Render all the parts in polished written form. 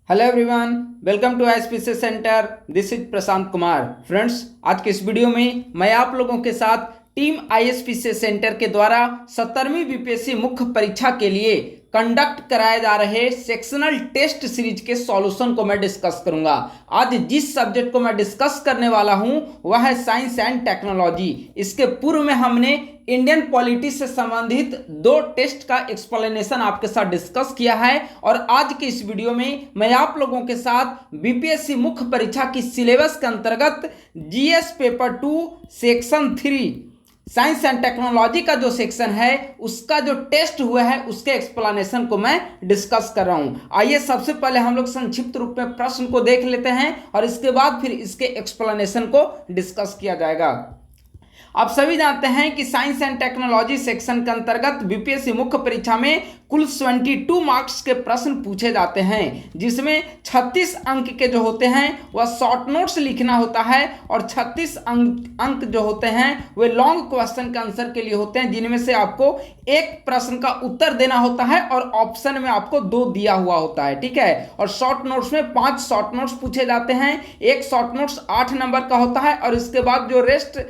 Hello everyone, welcome to ISPC centre. This is Prashant Kumar. Friends, आज के इस वीडियो में मैं आप लोगों के साथ टीम आईएसपीसी सेंटर के द्वारा 17वीं बीपीएससी मुख्य परीक्षा के लिए कंडक्ट कराए जा रहे सेक्शनल टेस्ट सीरीज के सॉल्यूशन को मैं डिस्कस करूंगा। आज जिस सब्जेक्ट को मैं डिस्कस करने वाला हूं वह है साइंस एंड टेक्नोलॉजी। इसके पूर्व में हमने इंडियन पॉलिटी से संबंधित दो टेस्ट का एक्सप्लेनेशन आपके साथ डिस्कस किया है और आज के इस वीडियो में मैं आप लोगों के साथ बीपीएससी मुख्य परीक्षा की सिलेबस के अंतर्गत GS paper 2 section 3 science and technology का जो सेक्शन है उसका जो टेस्ट हुआ है उसके एक्सप्लेनेशन को मैं डिस्कस कर रहा हूं। आइए सबसे पहले हम लोग संक्षिप्त रूप में प्रश्न को देख लेते हैं और इसके बाद फिर इसके एक्सप्लेनेशन को डिस्कस किया जाएगा। आप सभी जानते हैं कि साइंस एंड टेक्नोलॉजी सेक्शन के अंतर्गत बीपीएससी मुख्य परीक्षा में कुल 72 मार्क्स के प्रश्न पूछे जाते हैं, जिसमें 36 अंक के जो होते हैं वह शॉर्ट नोट्स लिखना होता है और 36 अंक जो होते हैं वे लॉन्ग क्वेश्चन के आंसर के लिए होते हैं, जिनमें से आपको एक प्रश्न का उत्तर देना होता है और ऑप्शन में आपको 2 दिया हुआ होता है। ठीक है। और शॉर्ट नोट्स में 5 शॉर्ट नोट्स पूछे जाते हैं। एक शॉर्ट नोट्स 8 नंबर का होता है और इसके बाद जो रेस्ट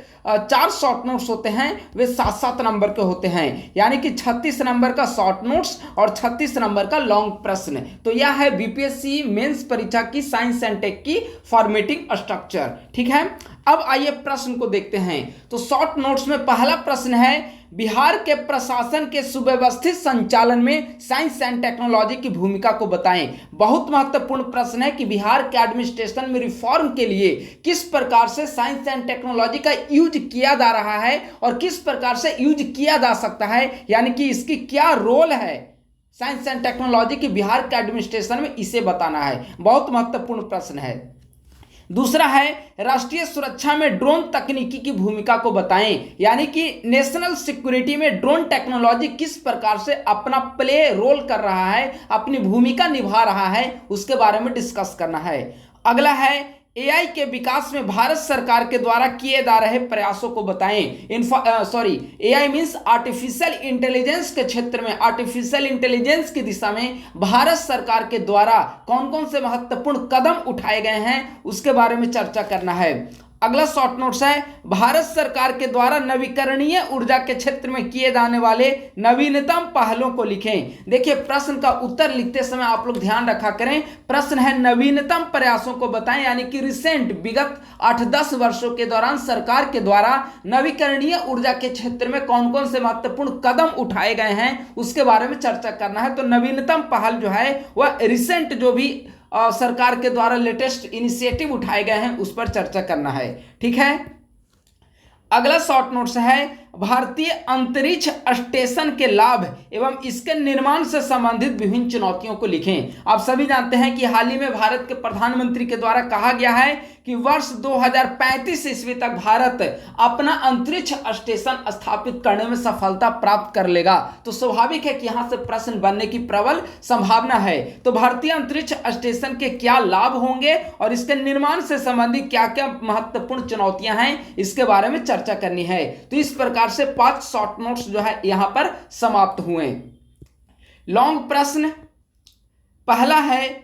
4 शॉर्ट नोट्स होते हैं वे 7-7 नंबर के होते हैं, यानी कि 36 नंबर का शॉर्ट नोट्स और 36 नंबर का लॉन्ग प्रश्न। तो यह है बीपीएससी मेंस परीक्षा की साइंस एंड टेक की फॉर्मेटिंग स्ट्रक्चर। ठीक है। अब आइए प्रश्न को देखते हैं। तो शॉर्ट नोट्स में पहला प्रश्न है, बिहार के प्रशासन के सुव्यवस्थित संचालन में साइंस एंड टेक्नोलॉजी की भूमिका को बताएं। बहुत महत्वपूर्ण प्रश्न है कि बिहार के एडमिनिस्ट्रेशन में रिफॉर्म के लिए किस प्रकार से साइंस एंड टेक्नोलॉजी का यूज किया जा रहा है और किस प्रकार से यूज किया जा सकता है, यानी कि इसकी क्या रोल है साइंस एंड टेक्नोलॉजी की बिहार के एडमिनिस्ट्रेशन में, इसे बताना है। बहुत महत्वपूर्ण प्रश्न है। दूसरा है, राष्ट्रीय सुरक्षा में ड्रोन तकनीकी की भूमिका को बताएं, यानी कि नेशनल सिक्योरिटी में ड्रोन टेक्नोलॉजी किस प्रकार से अपना प्ले रोल कर रहा है, अपनी भूमिका निभा रहा है, उसके बारे में डिस्कस करना है। अगला है, एआई के विकास में भारत सरकार के द्वारा किए जा रहे प्रयासों को बताएं। एआई मींस आर्टिफिशियल इंटेलिजेंस के क्षेत्र में, आर्टिफिशियल इंटेलिजेंस की दिशा में भारत सरकार के द्वारा कौन कौन से महत्वपूर्ण कदम उठाए गए हैं उसके बारे में चर्चा करना है। अगला शॉर्ट नोट्स है, भारत सरकार के द्वारा नवीकरणीय ऊर्जा के क्षेत्र में किए जाने वाले नवीनतम पहलों को लिखें। देखिए, प्रश्न का उत्तर लिखते समय आप लोग ध्यान रखा करें। प्रश्न है नवीनतम प्रयासों को बताएं, यानी कि रिसेंट विगत 8-10 वर्षों के दौरान सरकार के द्वारा नवीकरणीय ऊर्जा के क्षेत्र में कौन कौन से महत्वपूर्ण कदम उठाए गए हैं उसके बारे में चर्चा करना है। तो नवीनतम पहल जो है वह रिसेंट जो भी सरकार के द्वारा लेटेस्ट इनिशिएटिव उठाए गए हैं उस पर चर्चा करना है। ठीक है। अगला शॉर्ट नोट्स है, भारतीय अंतरिक्ष स्टेशन के लाभ एवं इसके निर्माण से संबंधित विभिन्न चुनौतियों को लिखें। आप सभी जानते हैं कि हाल ही में भारत के प्रधानमंत्री के द्वारा कहा गया है कि वर्ष 2035 ईस्वी तक भारत अपना अंतरिक्ष स्टेशन स्थापित करने में सफलता प्राप्त कर लेगा। तो स्वाभाविक है कि यहां से प्रश्न बनने की प्रबल संभावना है। तो भारतीय अंतरिक्ष स्टेशन के क्या लाभ होंगे और इसके निर्माण से संबंधित क्या क्या महत्वपूर्ण चुनौतियां हैं इसके बारे में चर्चा करनी है। तो इस प्रकार से 5 शॉर्ट नोट्स जो है यहां पर समाप्त हुए। लॉन्ग प्रश्न पहला है,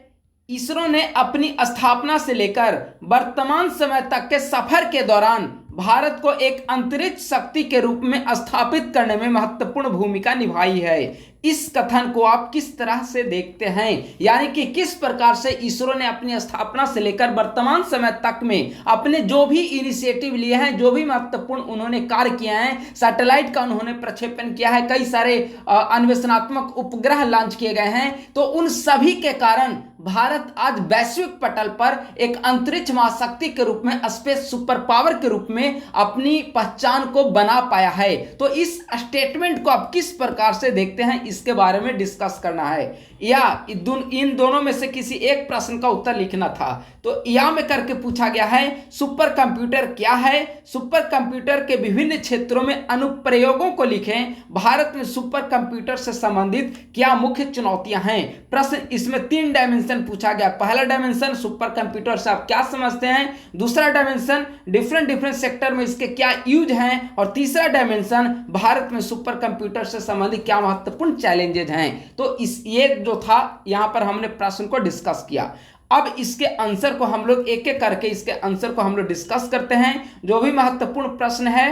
इसरो ने अपनी स्थापना से लेकर वर्तमान समय तक के सफर के दौरान भारत को एक अंतरिक्ष शक्ति के रूप में स्थापित करने में महत्वपूर्ण भूमिका निभाई है। इस कथन को आप किस तरह से देखते हैं, यानी कि किस प्रकार से इसरो ने अपनी स्थापना से लेकर वर्तमान समय तक में अपने जो भी इनिशिएटिव लिए हैं, जो भी महत्वपूर्ण उन्होंने कार्य किया है, सैटेलाइट का उन्होंने प्रक्षेपण किया है, कई सारे अन्वेषणात्मक उपग्रह लॉन्च किए गए हैं, तो उन सभी के कारण भारत आज वैश्विक पटल पर एक अंतरिक्ष महाशक्ति के रूप में, स्पेस सुपर पावर के रूप में अपनी पहचान को बना पाया है। तो इस स्टेटमेंट को आप किस प्रकार से देखते हैं इसके बारे में डिस्कस करना है, या इन दोनों में से किसी एक प्रश्न का उत्तर लिखना था। तो या में करके पूछा गया है, सुपर कंप्यूटर क्या है, सुपर कंप्यूटर के विभिन्न क्षेत्रों में अनुप्रयोगों को लिखें, भारत में सुपर कंप्यूटर से संबंधित क्या मुख्य चुनौतियां हैं। प्रश्न इसमें 3 डायमेंशन डायमेंशन पूछा गया। पहला डायमेंशन सुपर कंप्यूटर से आप क्या समझते हैं, दूसरा डायमेंशन डिफरेंट सेक्टर में इसके क्या यूज हैं, और तीसरा डायमेंशन भारत में सुपर कंप्यूटर से संबंधित क्या महत्वपूर्ण चैलेंजेज हैं। तो ये जो था यहां पर हमने प्रश्न को डिस्कस किया। अब इसके आंसर को हम लोग एक एक करके इसके आंसर को हम लोग डिस्कस करते हैं। जो भी महत्वपूर्ण प्रश्न है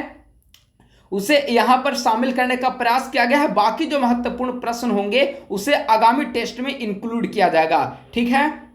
उसे यहां पर शामिल करने का प्रयास किया गया है। बाकी जो महत्वपूर्ण प्रश्न होंगे उसे आगामी टेस्ट में इंक्लूड किया जाएगा। ठीक है,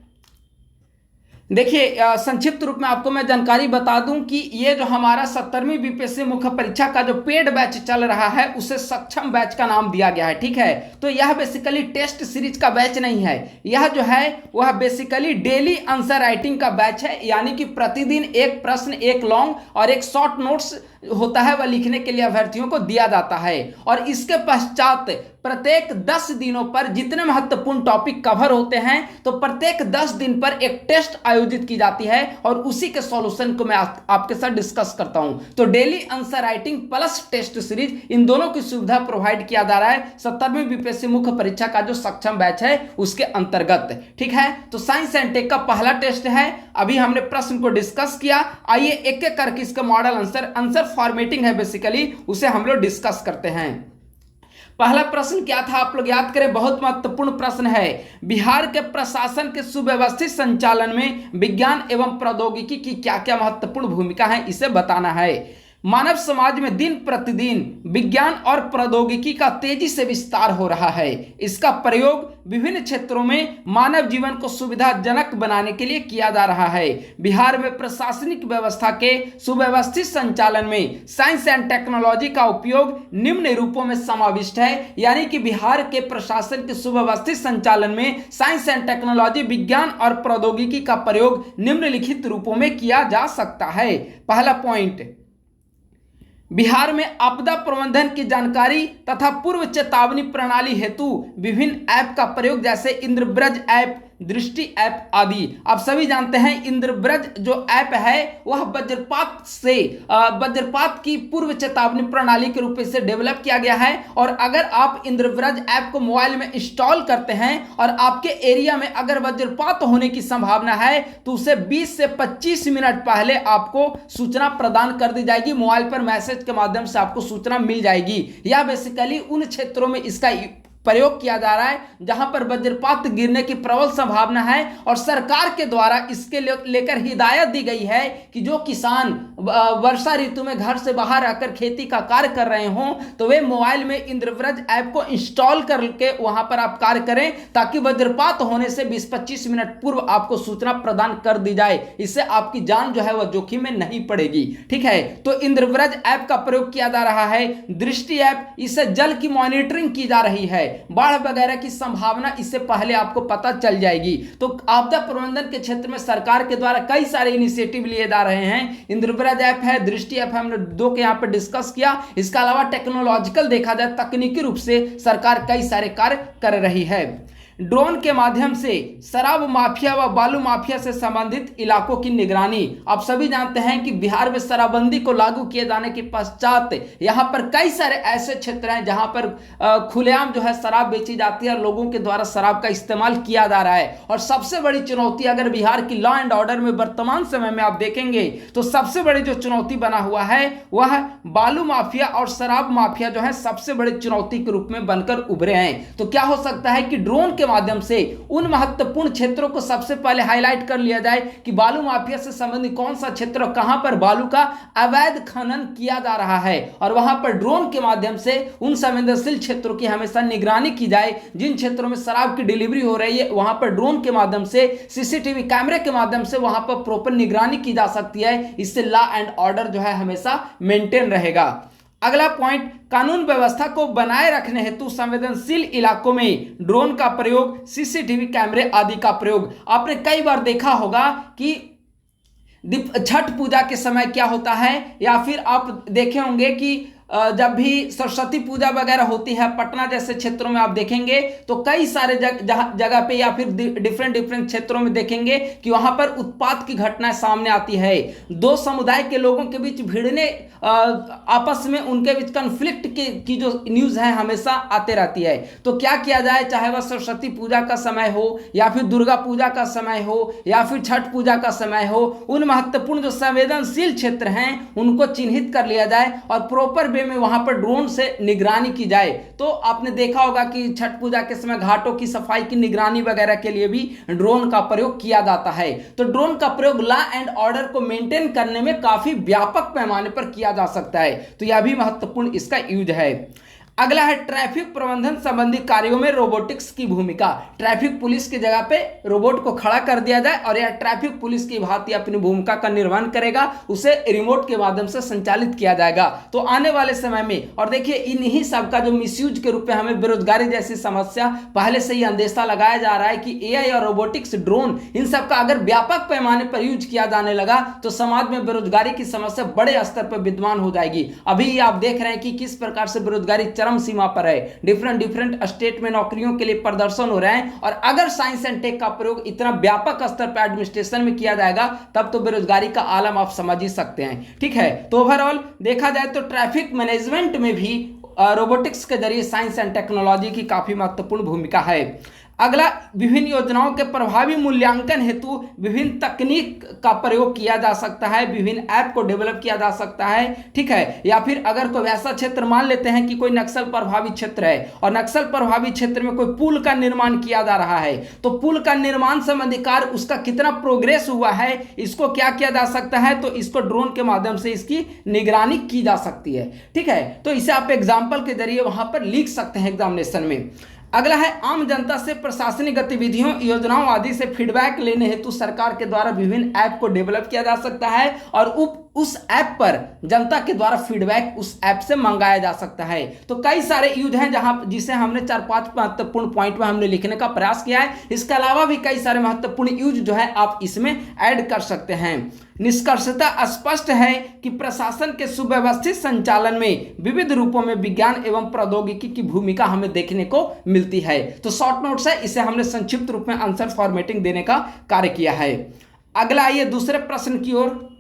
देखिए संक्षिप्त रूप में आपको मैं जानकारी बता दूं कि ये जो हमारा 17वीं बीपीएससी मुख्य परीक्षा का जो पेड बैच चल रहा है उसे सक्षम बैच का नाम दिया गया है। ठीक है, तो यह बेसिकली टेस्ट सीरीज का बैच नहीं है, यह जो है वह बेसिकली डेली आंसर राइटिंग का बैच है। यानी कि प्रतिदिन एक प्रश्न, एक लॉन्ग और एक शॉर्ट नोट्स होता है वह लिखने के लिए अभ्यर्थियों को दिया जाता है। और इसके पश्चात प्रत्येक 10 दिनों पर जितने महत्वपूर्ण टॉपिक कवर होते हैं तो प्रत्येक 10 दिन पर एक टेस्ट आयोजित की जाती है और उसी के सॉल्यूशन को मैं आपके साथ डिस्कस करता हूं। तो daily answer writing plus test series, इन दोनों की सुविधा प्रोवाइड किया जा रहा है 17वीं बीपीएससी मुख्य परीक्षा का जो सक्षम बैच है उसके अंतर्गत। ठीक है, तो साइंस एंड टेक का पहला टेस्ट है। अभी हमने प्रश्न को डिस्कस किया, आइए एक एक करके इसका मॉडल आंसर फॉर्मेटिंग है बेसिकली, उसे हम लोग डिस्कस करते हैं। पहला प्रश्न क्या था आप लोग याद करें, बहुत महत्वपूर्ण प्रश्न है। बिहार के प्रशासन के सुव्यवस्थित संचालन में विज्ञान एवं प्रौद्योगिकी की क्या क्या महत्वपूर्ण भूमिका है, इसे बताना है। मानव समाज में दिन प्रतिदिन विज्ञान और प्रौद्योगिकी का तेजी से विस्तार हो रहा है। इसका प्रयोग विभिन्न क्षेत्रों में मानव जीवन को सुविधाजनक बनाने के लिए किया जा रहा है। बिहार में प्रशासनिक व्यवस्था के सुव्यवस्थित संचालन में साइंस एंड टेक्नोलॉजी का उपयोग निम्न रूपों में समाविष्ट है। यानी कि बिहार के प्रशासन के सुव्यवस्थित संचालन में साइंस एंड टेक्नोलॉजी, विज्ञान और प्रौद्योगिकी का प्रयोग निम्नलिखित रूपों में किया जा सकता है। पहला पॉइंट, बिहार में आपदा प्रबंधन की जानकारी तथा पूर्व चेतावनी प्रणाली हेतु विभिन्न ऐप का प्रयोग, जैसे इंद्रब्रज ऐप, दृष्टि ऐप आदि। आप सभी जानते हैं इंद्रब्रज जो ऐप है वह वज्रपात की पूर्व चेतावनी प्रणाली के रूप से डेवलप किया गया है। और अगर आप इंद्रब्रज ऐप को मोबाइल में इंस्टॉल करते हैं और आपके एरिया में अगर वज्रपात होने की संभावना है तो उसे 20 से 25 मिनट पहले आपको सूचना प्रदान कर दी जाएगी। मोबाइल पर मैसेज के माध्यम से आपको सूचना मिल जाएगी। यह बेसिकली उन क्षेत्रों में इसका प्रयोग किया जा रहा है जहां पर वज्रपात गिरने की प्रबल संभावना है और सरकार के द्वारा इसके लेकर हिदायत दी गई है कि जो किसान वर्षा ऋतु में घर से बाहर रहकर खेती का कार्य कर रहे हों तो वे मोबाइल में इंद्रब्रज ऐप को इंस्टॉल करके वहां पर आप कार्य करें, ताकि वज्रपात होने से 20-25 मिनट पूर्व आपको सूचना प्रदान कर दी जाए। इससे आपकी जान जो है वह जोखिम में नहीं पड़ेगी। ठीक है, तो इंद्रब्रज ऐप का प्रयोग किया जा रहा है। दृष्टि ऐप, इससे जल की मॉनिटरिंग की जा रही है, बाढ़ वगैरह की संभावना इससे पहले आपको पता चल जाएगी। तो आपदा प्रबंधन के क्षेत्र में सरकार के द्वारा कई सारे इनिशिएटिव लिए जा रहे हैं। इंद्रब्रज ऐप है, दृष्टि ऐप है, हमने दो के यहाँ पर डिस्कस किया। इसके अलावा टेक्नोलॉजिकल देखा जाए, तकनीकी रूप से सरकार कई सारे कार्य कर रही है। ड्रोन के माध्यम से शराब माफिया व बालू माफिया से संबंधित इलाकों की निगरानी। आप सभी जानते हैं कि बिहार में शराबबंदी को लागू किए जाने के पश्चात यहाँ पर कई सारे ऐसे क्षेत्र हैं जहाँ पर खुलेआम जो है शराब बेची जाती है, लोगों के द्वारा शराब का इस्तेमाल किया जा रहा है। और सबसे बड़ी चुनौती अगर बिहार की लॉ एंड ऑर्डर में वर्तमान समय में आप देखेंगे तो सबसे बड़ी जो चुनौती बना हुआ है वह बालू माफिया और शराब माफिया जो है सबसे बड़ी चुनौती के रूप में बनकर उभरे हैं। तो क्या हो सकता है कि ड्रोन के माध्यम से उन महत्वपूर्ण क्षेत्रों को सबसे पहले हाईलाइट कर लिया जाए कि बालू माफिया से संबंधित कौन सा क्षेत्र, कहां पर बालू का अवैध खनन किया जा रहा है, और वहां पर ड्रोन के माध्यम से उन संवेदनशील क्षेत्रों की हमेशा निगरानी की जाए। जिन क्षेत्रों में शराब की डिलीवरी हो रही है वहां पर ड्रोन के माध्यम से, सीसीटीवी कैमरे के माध्यम से वहां पर प्रॉपर निगरानी की जा सकती है। इससे लॉ एंड ऑर्डर जो है हमेशा मेंटेन रहेगा। अगला पॉइंट, कानून व्यवस्था को बनाए रखने हेतु संवेदनशील इलाकों में ड्रोन का प्रयोग, सीसीटीवी कैमरे आदि का प्रयोग। आपने कई बार देखा होगा कि छठ पूजा के समय क्या होता है, या फिर आप देखे होंगे कि जब भी सरस्वती पूजा वगैरह होती है पटना जैसे क्षेत्रों में आप देखेंगे तो कई सारे जगह पे या फिर डिफरेंट क्षेत्रों में देखेंगे कि वहां पर उत्पात की घटनाएं सामने आती है। दो समुदाय के लोगों के बीच भिड़ने, आपस में उनके बीच कन्फ्लिक्ट की जो न्यूज है हमेशा आते रहती है। तो क्या किया जाए, चाहे वह सरस्वती पूजा का समय हो या फिर दुर्गा पूजा का समय हो या फिर छठ पूजा का समय हो, उन महत्वपूर्ण जो संवेदनशील क्षेत्र हैं उनको चिन्हित कर लिया जाए और प्रॉपर वे में वहां पर ड्रोन से निगरानी की जाए। तो आपने देखा होगा कि छठ पूजा के समय घाटों की सफाई की निगरानी वगैरह के लिए भी ड्रोन का प्रयोग किया जाता है। तो ड्रोन का प्रयोग लॉ एंड ऑर्डर को मेंटेन करने में काफी व्यापक पैमाने पर किया जा सकता है। तो यह भी महत्वपूर्ण इसका यूज है। अगला है ट्रैफिक प्रबंधन संबंधी कार्यों में रोबोटिक्स की भूमिका। ट्रैफिक पुलिस की जगह पे रोबोट को खड़ा कर दिया जाए और यह ट्रैफिक पुलिस की भांति अपनी भूमिका का निर्वहन करेगा, उसे रिमोट के माध्यम से संचालित किया जाएगा। तो आने वाले समय में, और देखिए इन्हीं सब का जो मिसयूज के रूप में हमें बेरोजगारी जैसी समस्या पहले से ही अंदेशा लगाया जा रहा है कि एआई और रोबोटिक्स, ड्रोन, इन सब का अगर व्यापक पैमाने पर यूज किया जाने लगा तो समाज में बेरोजगारी की समस्या बड़े स्तर पर विद्यमान हो जाएगी। अभी आप देख रहे हैं कि किस प्रकार से बेरोजगारी चरम सीमा पर है। डिफरेंट स्टेट में नौकरियों के लिए प्रदर्शन हो रहे हैं और अगर साइंस एंड टेक का प्रयोग इतना व्यापक स्तर पर एडमिनिस्ट्रेशन में किया जाएगा तब तो बेरोजगारी का आलम आप समझ ही सकते हैं। ठीक है, तो ओवरऑल देखा जाए तो ट्रैफिक मैनेजमेंट में भी रोबोटिक्स के जरिए साइंस एंड टेक्नोलॉजी की काफी महत्वपूर्ण भूमिका है। अगला, विभिन्न योजनाओं के प्रभावी मूल्यांकन हेतु विभिन्न तकनीक का प्रयोग किया जा सकता है, विभिन्न ऐप को डेवलप किया जा सकता है। ठीक है, या फिर अगर कोई ऐसा क्षेत्र मान लेते हैं कि कोई नक्सल प्रभावित क्षेत्र है और नक्सल प्रभावित क्षेत्र में कोई पुल का निर्माण किया जा रहा है, तो पुल का निर्माण संबंधी कार्य, उसका कितना प्रोग्रेस हुआ है, इसको क्या किया जा सकता है, तो इसको ड्रोन के माध्यम से इसकी निगरानी की जा सकती है। ठीक है, तो इसे आप एग्जाम्पल के जरिए वहां पर लिख सकते हैं एग्जामिनेशन में। अगला है, आम जनता से प्रशासनिक गतिविधियों, योजनाओं आदि से फीडबैक लेने हेतु सरकार के द्वारा विभिन्न ऐप को डेवलप किया जा सकता है और उस ऐप पर जनता के द्वारा फीडबैक उस ऐप से मंगाया जा सकता है। तो कई सारे यूज हैं जहां जिसे हमने 4-5 महत्वपूर्ण पॉइंट में हमने लिखने का प्रयास किया है। इसके अलावा भी कई सारे महत्वपूर्ण यूज जो है आप इसमें ऐड कर सकते हैं। निष्कर्षतः स्पष्ट है कि प्रशासन के सुव्यवस्थित संचालन में विविध रूपों में विज्ञान एवं प्रौद्योगिकी की भूमिका हमें देखने को मिलती है। तो शॉर्ट नोट्स है, इसे हमने संक्षिप्त रूप में आंसर फॉर्मेटिंग देने का कार्य किया है। अगला आइए दूसरे प्रश्न की ओर।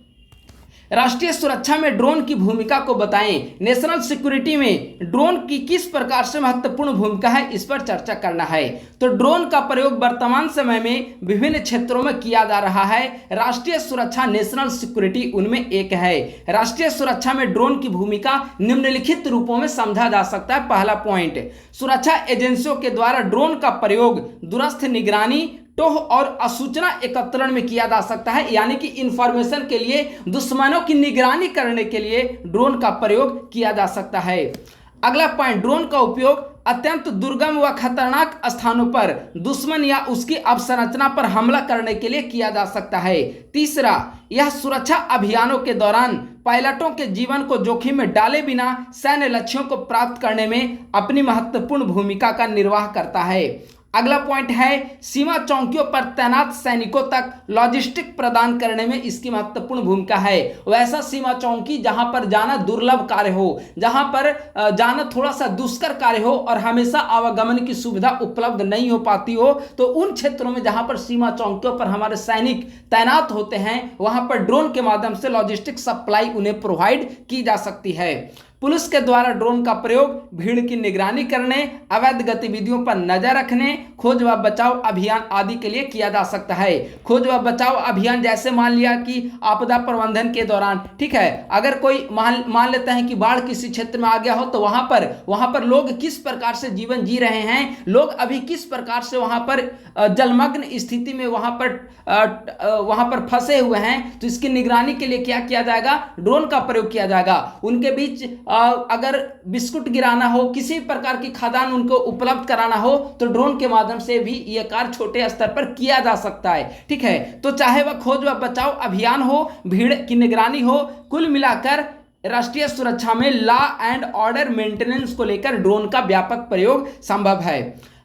राष्ट्रीय सुरक्षा में ड्रोन की भूमिका को बताएं। नेशनल सिक्योरिटी में ड्रोन की किस प्रकार से महत्वपूर्ण भूमिका है, इस पर चर्चा करना है। तो ड्रोन का प्रयोग वर्तमान समय में विभिन्न क्षेत्रों में किया जा रहा है। राष्ट्रीय सुरक्षा, नेशनल सिक्योरिटी उनमें एक है। राष्ट्रीय सुरक्षा में ड्रोन की भूमिका निम्नलिखित रूपों में समझा जा सकता है। पहला पॉइंट, सुरक्षा एजेंसियों के द्वारा ड्रोन का प्रयोग दूरस्थ निगरानी, टोह और सूचना एकत्रण में किया जा सकता है, यानी कि इंफॉर्मेशन के लिए, दुश्मनों की निगरानी करने के लिए ड्रोन का प्रयोग किया जा सकता है। अगला पॉइंट, ड्रोन का उपयोग अत्यंत दुर्गम व खतरनाक स्थानों पर दुश्मन या उसकी अवसंरचना पर हमला करने के लिए किया जा सकता है। तीसरा, यह सुरक्षा अभियानों के दौरान पायलटों के जीवन को जोखिम में डाले बिना सैन्य लक्ष्यों को प्राप्त करने में अपनी महत्वपूर्ण भूमिका का निर्वाह करता है। अगला पॉइंट है, सीमा चौकियों पर तैनात सैनिकों तक लॉजिस्टिक प्रदान करने में इसकी महत्वपूर्ण भूमिका है। वैसा सीमा चौकी जहां पर जाना दुर्लभ कार्य हो, जहां पर जाना थोड़ा सा दुष्कर कार्य हो और हमेशा आवागमन की सुविधा उपलब्ध नहीं हो पाती हो, तो उन क्षेत्रों में जहां पर सीमा चौकियों पर हमारे सैनिक तैनात होते हैं वहां पर ड्रोन के माध्यम से लॉजिस्टिक सप्लाई उन्हें प्रोवाइड की जा सकती है। पुलिस के द्वारा ड्रोन का प्रयोग भीड़ की निगरानी करने, अवैध गतिविधियों पर नजर रखने, खोज व बचाव अभियान आदि के लिए किया जा सकता है। खोज व बचाव अभियान जैसे मान लिया कि आपदा प्रबंधन के दौरान, ठीक है, अगर कोई मान लेते हैं कि बाढ़ किसी क्षेत्र में आ गया हो तो वहां पर लोग किस प्रकार से जीवन जी रहे हैं, लोग अभी किस प्रकार से वहां पर जलमग्न स्थिति में वहां पर फंसे हुए हैं, तो इसकी निगरानी के लिए क्या किया जाएगा, ड्रोन का प्रयोग किया जाएगा। उनके बीच अगर बिस्कुट गिराना हो, किसी प्रकार की खाद्यान्न उनको उपलब्ध कराना हो, तो ड्रोन के माध्यम से भी यह कार्य छोटे स्तर पर किया जा सकता है। ठीक है, तो चाहे वह खोज व बचाव अभियान हो, भीड़ की निगरानी हो, कुल मिलाकर राष्ट्रीय सुरक्षा में लॉ एंड ऑर्डर मेंटेनेंस को लेकर ड्रोन का व्यापक प्रयोग संभव है।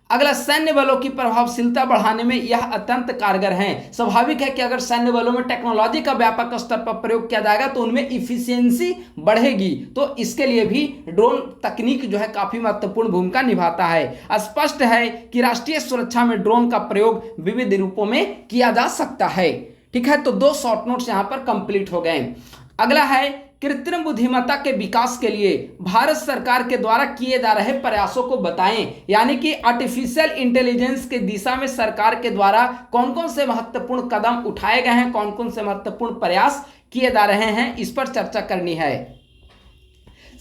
अगला, सैन्य बलों की प्रभावशीलता बढ़ाने में यह अत्यंत कारगर हैं। स्वाभाविक है कि अगर सैन्य बलों में टेक्नोलॉजी का व्यापक स्तर पर प्रयोग किया जाएगा तो उनमें इफिशियंसी बढ़ेगी, तो इसके लिए भी ड्रोन तकनीक जो है काफी महत्वपूर्ण भूमिका निभाता है। स्पष्ट है कि राष्ट्रीय सुरक्षा में ड्रोन का प्रयोग विविध रूपों में किया जा सकता है। ठीक है, तो 2 शॉर्ट नोट्स यहां पर कंप्लीट हो गए। अगला है, कृत्रिम बुद्धिमत्ता के विकास के लिए भारत सरकार के द्वारा किए जा रहे प्रयासों को बताएं। यानी कि आर्टिफिशियल इंटेलिजेंस के दिशा में सरकार के द्वारा कौन कौन से महत्वपूर्ण कदम उठाए गए हैं, कौन कौन से महत्वपूर्ण प्रयास किए जा रहे हैं, इस पर चर्चा करनी है।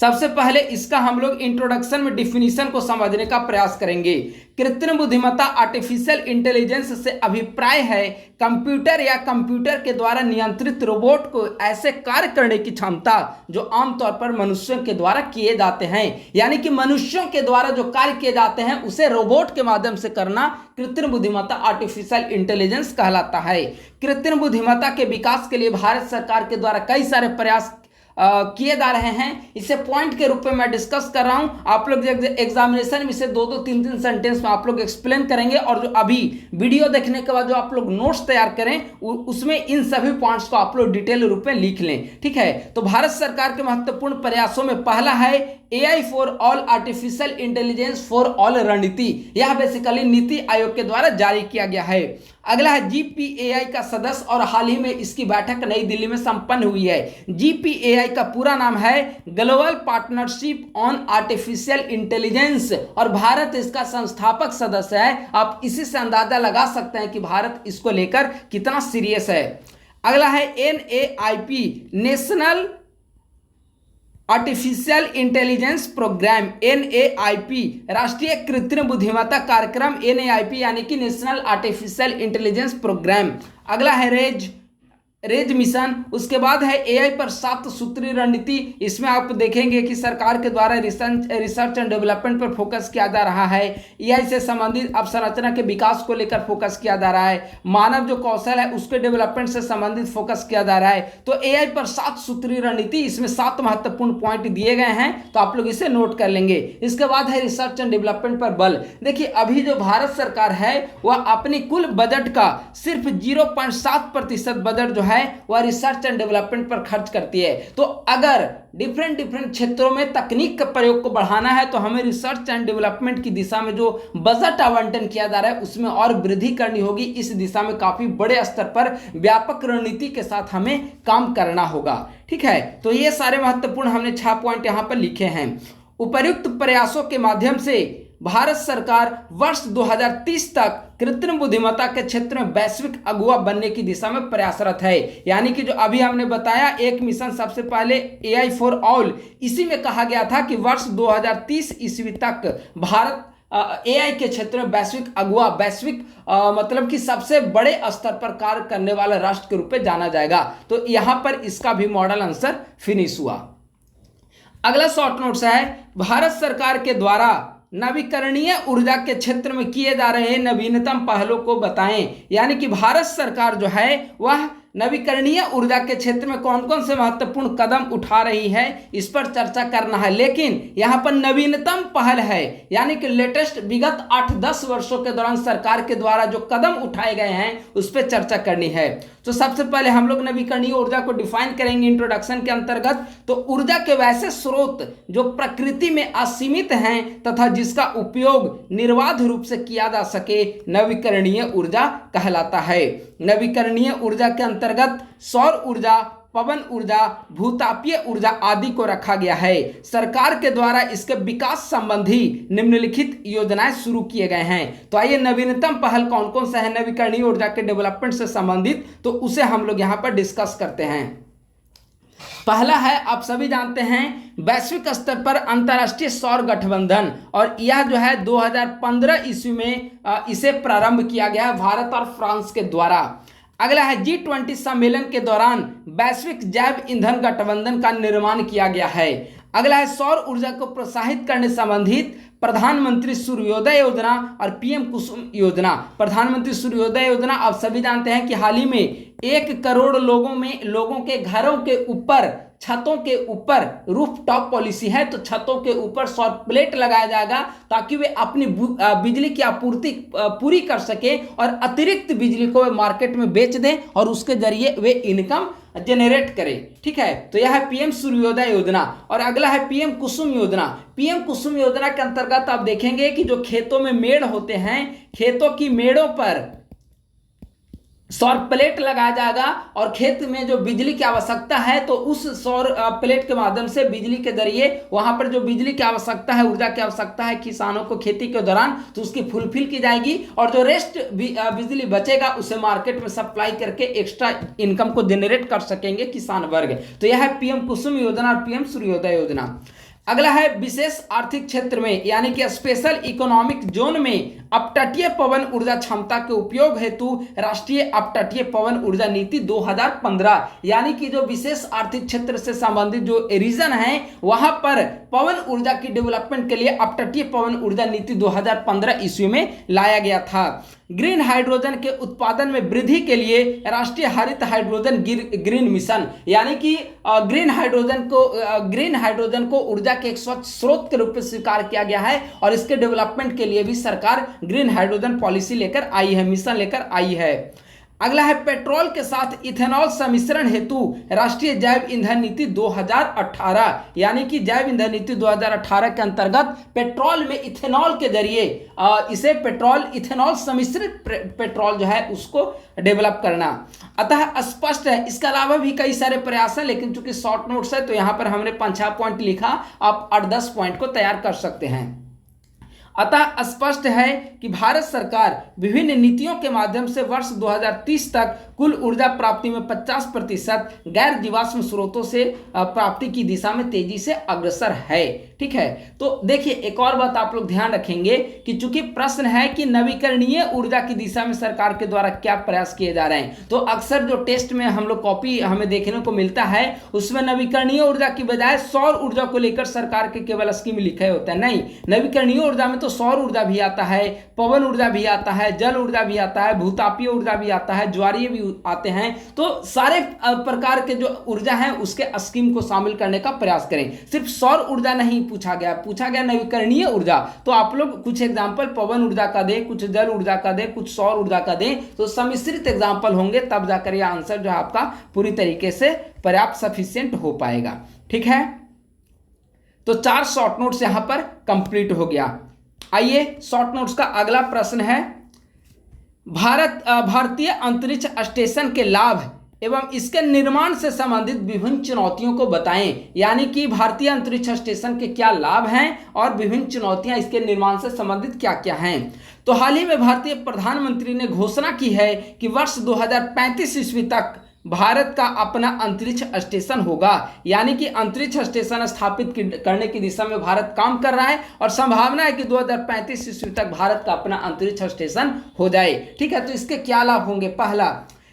सबसे पहले इसका हम लोग इंट्रोडक्शन में डिफिनीशन को समझने का प्रयास करेंगे। कृत्रिम बुद्धिमत्ता आर्टिफिशियल इंटेलिजेंस से अभिप्राय है कंप्यूटर या कंप्यूटर के द्वारा नियंत्रित रोबोट को ऐसे कार्य करने की क्षमता जो आमतौर पर मनुष्यों के द्वारा किए जाते हैं। यानी कि मनुष्यों के द्वारा जो कार्य किए जाते हैं उसे रोबोट के माध्यम से करना कृत्रिम बुद्धिमत्ता आर्टिफिशियल इंटेलिजेंस कहलाता है। कृत्रिम बुद्धिमत्ता के विकास के लिए भारत सरकार के द्वारा कई सारे प्रयास किए जा रहे हैं। इसे पॉइंट के रूप में मैं डिस्कस कर रहा हूं। आप लोग एग्जामिनेशन में इसे 2-2, 3-3 सेंटेंस में आप लोग एक्सप्लेन करेंगे, और जो अभी वीडियो देखने के बाद जो आप लोग नोट्स तैयार करें उसमें इन सभी पॉइंट्स को आप लोग डिटेल रूप में लिख लें। ठीक है, तो भारत सरकार के महत्वपूर्ण प्रयासों में पहला है AI for all, artificial intelligence for all रणनीति। यह बेसिकली नीति आयोग के द्वारा जारी किया गया है। अगला है GPAI का सदस्य, और हाल ही में इसकी बैठक नई दिल्ली में संपन्न हुई है। GPAI का पूरा नाम है global partnership on artificial intelligence, और भारत इसका संस्थापक सदस्य है। आप इसी से अंदाजा लगा सकते हैं कि भारत इसको लेकर कितना सीरियस है। अगला है NAIP, national artificial intelligence programme, NAIP राष्ट्रीय कृत्रिम बुद्धिमत्ता कार्यक्रम, NAIP यानी कि नेशनल आर्टिफिशियल इंटेलिजेंस प्रोग्राम। अगला है रेज मिशन। उसके बाद है AI पर 7 सूत्री रणनीति। इसमें आप देखेंगे कि सरकार के द्वारा रिसर्च एंड डेवलपमेंट पर फोकस किया जा रहा है। AI से संबंधित अवसंरचना के विकास को लेकर फोकस किया जा रहा है। मानव जो कौशल है उसके डेवलपमेंट से संबंधित फोकस किया जा रहा है। तो AI पर 7 सूत्री रणनीति, इसमें 7 महत्वपूर्ण पॉइंट दिए गए हैं, तो आप लोग इसे नोट कर लेंगे। इसके बाद है रिसर्च एंड डेवलपमेंट पर बल। देखिए, अभी जो भारत सरकार है वह अपनी कुल बजट का सिर्फ 0.7% बजट जो है वह रिसर्च एंड डेवलपमेंट पर खर्च करती है। तो अगर डिफरेंट क्षेत्रों में तकनीक के प्रयोग को बढ़ाना है तो हमें रिसर्च एंड डेवलपमेंट की दिशा में जो बजट आवंटन किया जा रहा है उसमें और वृद्धि करनी होगी। इस दिशा में काफी बड़े स्तर पर व्यापक रणनीति के साथ हमें काम करना होगा। ठीक है, तो ये सारे महत्वपूर्ण हमने 6 पॉइंट यहां पर लिखे हैं। उपर्युक्त प्रयासों के माध्यम से भारत सरकार वर्ष 2030 तक कृत्रिम बुद्धिमत्ता के क्षेत्र में वैश्विक अगुवा बनने की दिशा में प्रयासरत है। यानी कि जो अभी हमने बताया एक मिशन, सबसे पहले AI फॉर ऑल, इसी में कहा गया था कि वर्ष 2030 ईस्वी तक भारत AI के क्षेत्र में वैश्विक अगुवा, वैश्विक मतलब कि सबसे बड़े स्तर पर कार्य करने वाला राष्ट्र के रूप में जाना जाएगा। तो यहां पर इसका भी मॉडल आंसर फिनिश हुआ। अगला शॉर्ट नोट्स है, भारत सरकार के द्वारा नवीकरणीय ऊर्जा के क्षेत्र में किए जा रहे नवीनतम पहलों को बताएं। यानी कि भारत सरकार जो है वह नवीकरणीय ऊर्जा के क्षेत्र में कौन कौन से महत्वपूर्ण कदम उठा रही है, इस पर चर्चा करना है। लेकिन यहां पर नवीनतम पहल है, यानी कि लेटेस्ट, विगत 8-10 वर्षों के दौरान सरकार के द्वारा जो कदम उठाए गए हैं उस पर चर्चा करनी है। तो सबसे पहले हम लोग नवीकरणीय ऊर्जा को डिफाइन करेंगे इंट्रोडक्शन के अंतर्गत। तो ऊर्जा के वैसे स्रोत जो प्रकृति में असीमित हैं तथा जिसका उपयोग निर्बाध रूप से किया जा सके, नवीकरणीय ऊर्जा कहलाता है। नवीकरणीय ऊर्जा के अंतर्गत सौर ऊर्जा, पवन ऊर्जा, भूतापीय ऊर्जा आदि को रखा गया है। सरकार के द्वारा इसके विकास संबंधी निम्नलिखित योजनाएं शुरू किए गए हैं। तो आइए नवीनतम पहल कौन कौन सा है नवीकरणीय ऊर्जा के डेवलपमेंट से संबंधित, तो उसे हम लोग यहां पर डिस्कस करते हैं। पहला है, आप सभी जानते हैं, वैश्विक स्तर पर अंतर्राष्ट्रीय सौर गठबंधन, और यह जो है 2015 ईस्वी में इसे प्रारंभ किया गया है भारत और फ्रांस के द्वारा। अगला है, G20 सम्मेलन के दौरान वैश्विक जैव ईंधन गठबंधन का निर्माण किया गया है। अगला है, सौर ऊर्जा को प्रोत्साहित करने संबंधित प्रधानमंत्री सूर्योदय योजना और PM कुसुम योजना। प्रधानमंत्री सूर्योदय योजना आप सभी जानते हैं कि हाल ही में 1 करोड़ लोगों के घरों के ऊपर छतों के ऊपर रूफ टॉप पॉलिसी है, तो छतों के ऊपर सौर प्लेट लगाया जाएगा ताकि वे अपनी बिजली की आपूर्ति पूरी कर सके और अतिरिक्त बिजली को वे मार्केट में बेच दें और उसके जरिए वे इनकम जनरेट करे। ठीक है, तो यह है पीएम सूर्योदय योजना। और अगला है पीएम कुसुम योजना। पीएम कुसुम योजना के अंतर्गत आप देखेंगे कि जो खेतों में मेड़ होते हैं, खेतों की मेड़ों पर सौर प्लेट लगाया जाएगा और खेत में जो बिजली की आवश्यकता है तो उस सौर प्लेट के माध्यम से बिजली के जरिए वहां पर जो बिजली की आवश्यकता है, ऊर्जा की आवश्यकता है किसानों को खेती के दौरान, तो उसकी फुलफिल की जाएगी और जो रेस्ट बिजली बचेगा उसे मार्केट में सप्लाई करके एक्स्ट्रा इनकम को जनरेट कर सकेंगे किसान वर्ग। तो यह है पीएम कुसुम योजना और पीएम सूर्योदय योजना। अगला है विशेष आर्थिक क्षेत्र में यानी कि स्पेशल इकोनॉमिक जोन में अपतटीय पवन ऊर्जा क्षमता के उपयोग हेतु राष्ट्रीय अपतटीय पवन ऊर्जा नीति 2015, यानी कि जो विशेष आर्थिक क्षेत्र से संबंधित जो रीजन है वहां पर पवन ऊर्जा की डेवलपमेंट के लिए अपतटीय पवन ऊर्जा नीति 2015 ईस्वी में लाया गया था। ग्रीन हाइड्रोजन के उत्पादन में वृद्धि के लिए राष्ट्रीय हरित हाइड्रोजन ग्रीन मिशन, यानी कि ग्रीन हाइड्रोजन को ऊर्जा के एक स्वच्छ स्रोत के रूप में स्वीकार किया गया है और इसके डेवलपमेंट के लिए भी सरकार ग्रीन हाइड्रोजन पॉलिसी लेकर आई है, मिशन लेकर आई है। अगला है पेट्रोल के साथ इथेनॉल सम्मिश्रण हेतु राष्ट्रीय जैव ईंधन नीति 2018, यानी कि जैव ईंधन नीति 2018 के अंतर्गत पेट्रोल में इथेनॉल के जरिए इसे इथेनॉल सम्मिश्रित पेट्रोल जो है उसको डेवलप करना। अतः स्पष्ट है, इसके अलावा भी कई सारे प्रयास हैं, लेकिन चूंकि शॉर्ट नोट्स है तो यहाँ पर हमने 5-6 पॉइंट लिखा, आप 8-10 पॉइंट को तैयार कर सकते हैं। अतः स्पष्ट है कि भारत सरकार विभिन्न नीतियों के माध्यम से वर्ष 2030 तक कुल ऊर्जा प्राप्ति में 50% गैर जीवाश्म स्रोतों से प्राप्ति की दिशा में तेजी से अग्रसर है। ठीक है, तो देखिए एक और बात आप लोग ध्यान रखेंगे कि चूंकि प्रश्न है कि नवीकरणीय ऊर्जा की दिशा में सरकार के द्वारा क्या प्रयास किए जा रहे हैं, तो अक्सर जो टेस्ट में हम लोग कॉपी हमें देखने को मिलता है उसमें नवीकरणीय ऊर्जा की बजाय सौर ऊर्जा को लेकर सरकार के केवल स्कीम लिखे होते हैं। नहीं, नवीकरणीय ऊर्जा में तो सौर ऊर्जा भी आता है, पवन ऊर्जा भी आता है, जल ऊर्जा भी आता है, भूतापीय ऊर्जा भी आता है, ज्वारीय भी आते हैं। तो सारे प्रकार के जो ऊर्जा है उसके स्कीम को शामिल करने का प्रयास करें। सिर्फ सौर ऊर्जा नहीं पूछा गया नवीकरणीय ऊर्जा। तो आप लोग कुछ एग्जांपल पवन ऊर्जा का दें, कुछ जल ऊर्जा का दें, कुछ सौर ऊर्जा का दें, तो सम्मिश्रित एग्जांपल होंगे, तब जाकर यह आंसर जो है आपका पूरी तरीके से पर्याप्त सफिशिएंट हो पाएगा। ठीक है, तो 4 शॉर्ट नोट्स यहां पर कंप्लीट हो गया। आइए शॉर्ट नोट्स का अगला प्रश्न है, भारतीय अंतरिक्ष स्टेशन के लाभ एवं इसके निर्माण से संबंधित विभिन्न चुनौतियों को बताएं। यानी कि भारतीय अंतरिक्ष स्टेशन के क्या लाभ हैं और विभिन्न चुनौतियां इसके निर्माण से संबंधित क्या क्या हैं। तो हाल ही में भारतीय प्रधानमंत्री ने घोषणा की है कि वर्ष 2035 ईस्वी तक भारत का अपना अंतरिक्ष स्टेशन होगा, यानी कि अंतरिक्ष स्टेशन स्थापित करने की दिशा में भारत काम कर रहा है और संभावना है कि 2035 ईस्वी तक भारत का अपना अंतरिक्ष स्टेशन हो जाए। ठीक है, तो इसके क्या लाभ होंगे। पहला,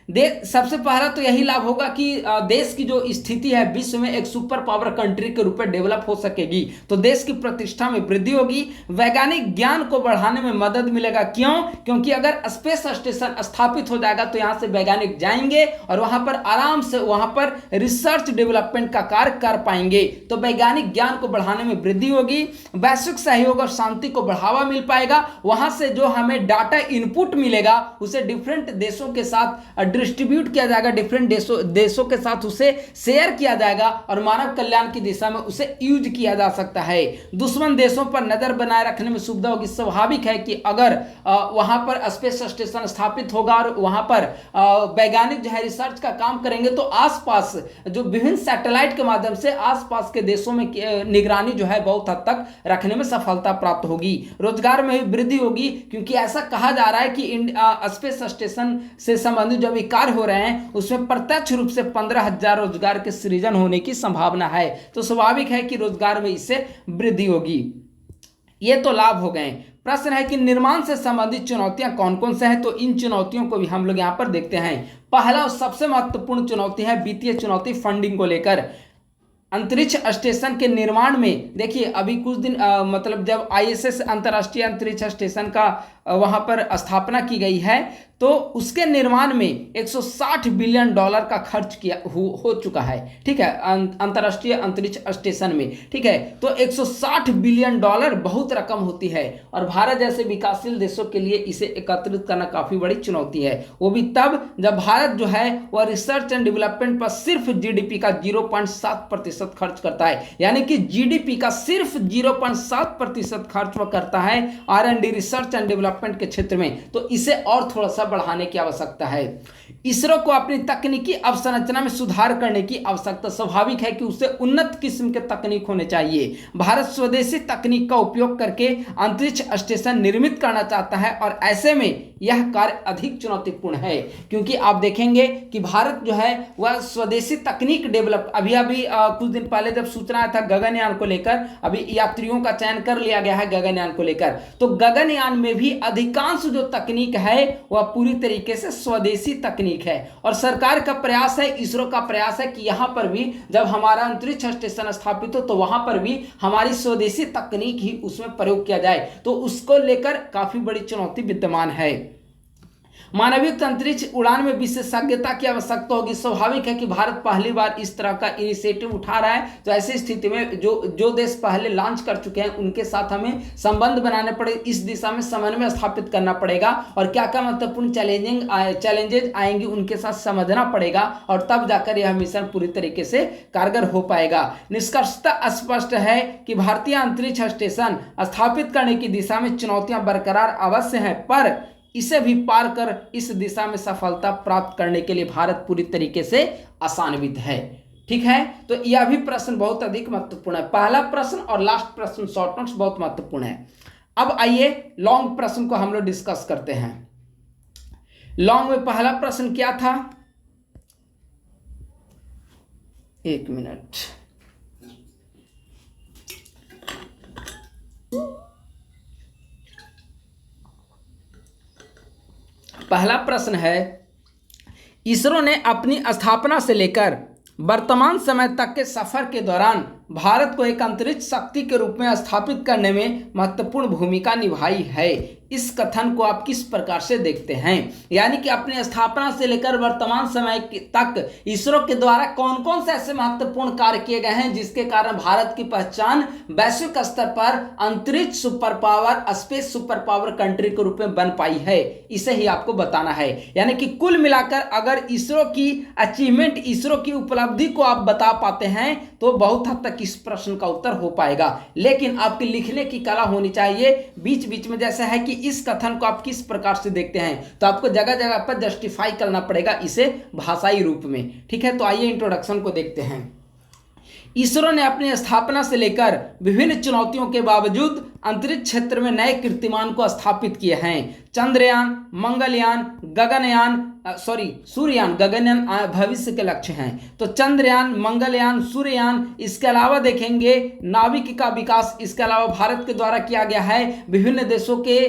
सबसे पहला तो यही लाभ होगा कि देश की जो स्थिति है विश्व में एक सुपर पावर कंट्री के रूप में डेवलप हो सकेगी, तो देश की प्रतिष्ठा में वृद्धि होगी। वैज्ञानिक ज्ञान को बढ़ाने में मदद मिलेगा। क्यों? क्योंकि अगर स्पेस स्टेशन स्थापित हो जाएगा तो यहाँ से वैज्ञानिक जाएंगे और वहां पर आराम से वहां पर रिसर्च डेवलपमेंट का कार्य कर पाएंगे, तो वैज्ञानिक ज्ञान को बढ़ाने में वृद्धि होगी। वैश्विक सहयोग और शांति को बढ़ावा मिल पाएगा। वहां से जो हमें डाटा इनपुट मिलेगा उसे डिफरेंट देशों के साथ डिस्ट्रीब्यूट किया जाएगा, डिफरेंट देशों के साथ उसे शेयर किया जाएगा और मानव कल्याण की दिशा में उसे यूज किया जा सकता है। दुश्मन देशों पर नजर बनाए रखने में सुविधा होगी। स्वाभाविक है कि अगर वहां पर स्पेस स्टेशन स्थापित होगा और वहां पर वैज्ञानिक जो है रिसर्च का काम करेंगे तो आसपास जो विभिन्न सैटेलाइट के माध्यम से आसपास के देशों में निगरानी जो है बहुत हद तक रखने में सफलता प्राप्त होगी। रोजगार में भी वृद्धि होगी, क्योंकि ऐसा कहा जा रहा है कि स्पेस स्टेशन से संबंधित जो कार्य हो रहे हैं उसमें प्रत्यक्ष रूप से 15,000 रोजगार के सृजन होने की संभावना है। तो स्वाभाविक है कि रोजगार में इससे वृद्धि होगी। ये तो लाभ हो गए। प्रश्न है कि निर्माण से संबंधित चुनौतियां कौन कौन से हैं, तो इन चुनौतियों को भी हम लोग यहां पर देखते हैं। पहला और सबसे महत्वपूर्ण चुनौती है वित्तीय चुनौती, फंडिंग को लेकर। अंतरिक्ष स्टेशन के निर्माण में देखिए अभी कुछ दिन मतलब जब ISS अंतर्राष्ट्रीय अंतरिक्ष स्टेशन का वहाँ पर स्थापना की गई है, तो उसके निर्माण में 160 बिलियन डॉलर का खर्च हो चुका है। ठीक है, अंतर्राष्ट्रीय अंतरिक्ष स्टेशन में। ठीक है, तो 160 बिलियन डॉलर बहुत रकम होती है और भारत जैसे विकासशील देशों के लिए इसे एकत्रित करना काफी बड़ी चुनौती है, वो भी तब जब भारत जो है वह रिसर्च एंड डेवलपमेंट पर सिर्फ जीडीपी का 0.7% खर्च करता है। यानी कि जीडीपी का सिर्फ 0.7% खर्च वह करता है R&D, रिसर्च एंड डेवलपमेंट के क्षेत्र में। तो इसे और थोड़ा सा बढ़ाने की आवश्यकता है। इसरो को अपनी तकनीकी अवसंरचना में सुधार करने की आवश्यकता। स्वाभाविक है कि उसे उन्नत किस्म के तकनीक होने चाहिए। भारत स्वदेशी तकनीक का उपयोग करके अंतरिक्ष स्टेशन निर्मित करना चाहता है और ऐसे में यह कार्य अधिक चुनौतीपूर्ण है, क्योंकि आप देखेंगे कि भारत जो है वह स्वदेशी तकनीक डेवलप, अभी कुछ दिन पहले जब सूचना आया था गगनयान को लेकर, अभी यात्रियों का चयन कर लिया गया है गगनयान को लेकर, तो गगनयान में भी अधिकांश जो तकनीक है वह पूरी तरीके से स्वदेशी तकनीक है। और सरकार का प्रयास है, इसरो का प्रयास है कि यहां पर भी जब हमारा अंतरिक्ष स्टेशन स्थापित हो तो वहां पर भी हमारी स्वदेशी तकनीक ही उसमें प्रयोग किया जाए। तो उसको लेकर काफी बड़ी चुनौती विद्यमान है। मानवीय अंतरिक्ष उड़ान में विशेषज्ञता की आवश्यकता होगी। स्वाभाविक है कि भारत पहली बार इस तरह का इनिशिएटिव उठा रहा है, तो ऐसी स्थिति में जो देश पहले लॉन्च कर चुके हैं उनके साथ हमें संबंध बनाने पड़े, इस दिशा में समन्वय स्थापित करना पड़ेगा और क्या क्या महत्वपूर्ण चैलेंजेज आएंगे उनके साथ समझना पड़ेगा और तब जाकर यह मिशन पूरी तरीके से कारगर हो पाएगा। निष्कर्षतः स्पष्ट है कि भारतीय अंतरिक्ष स्टेशन स्थापित करने की दिशा में चुनौतियां बरकरार अवश्य हैं, पर इसे भी पार कर इस दिशा में सफलता प्राप्त करने के लिए भारत पूरी तरीके से आशान्वित है। ठीक है, तो यह भी प्रश्न बहुत अधिक महत्वपूर्ण है। पहला प्रश्न और लास्ट प्रश्न शॉर्ट नोट्स बहुत महत्वपूर्ण है। अब आइए लॉन्ग प्रश्न को हम लोग डिस्कस करते हैं। लॉन्ग में पहला प्रश्न क्या था, एक मिनट, पहला प्रश्न है, इसरो ने अपनी स्थापना से लेकर वर्तमान समय तक के सफर के दौरान भारत को एक अंतरिक्ष शक्ति के रूप में स्थापित करने में महत्वपूर्ण भूमिका निभाई है। इस कथन को आप किस प्रकार से देखते हैं? यानी कि अपनी स्थापना से लेकर वर्तमान समय तक इसरो के द्वारा कौन कौन से ऐसे महत्वपूर्ण कार्य किए गए हैं जिसके कारण भारत की पहचान वैश्विक स्तर पर अंतरिक्ष super power, space super power country के रूप में बन पाई है, इसे ही आपको बताना है। यानी कि कुल मिलाकर अगर इसरो की अचीवमेंट, इसरो की उपलब्धि को आप बता पाते हैं तो बहुत हद तक इस प्रश्न का उत्तर हो पाएगा। लेकिन आपकी लिखने की कला होनी चाहिए। बीच बीच में जैसा है कि इस कथन को आप किस प्रकार से देखते हैं, तो आपको जगह जगह पर जस्टिफाई करना पड़ेगा इसे भाषाई रूप में। ठीक है, तो आइए इंट्रोडक्शन को देखते हैं। इसरो ने अपनी स्थापना से लेकर विभिन्न चुनौतियों के बावजूद अंतरिक्ष क्षेत्र में नए कीर्तिमान को स्थापित किए हैं। चंद्रयान, मंगलयान, सूर्ययान, गगनयान भविष्य के लक्ष्य हैं। तो चंद्रयान, मंगलयान, सूर्ययान, इसके अलावा देखेंगे नाविक का विकास, इसके अलावा भारत के द्वारा किया गया है। विभिन्न देशों के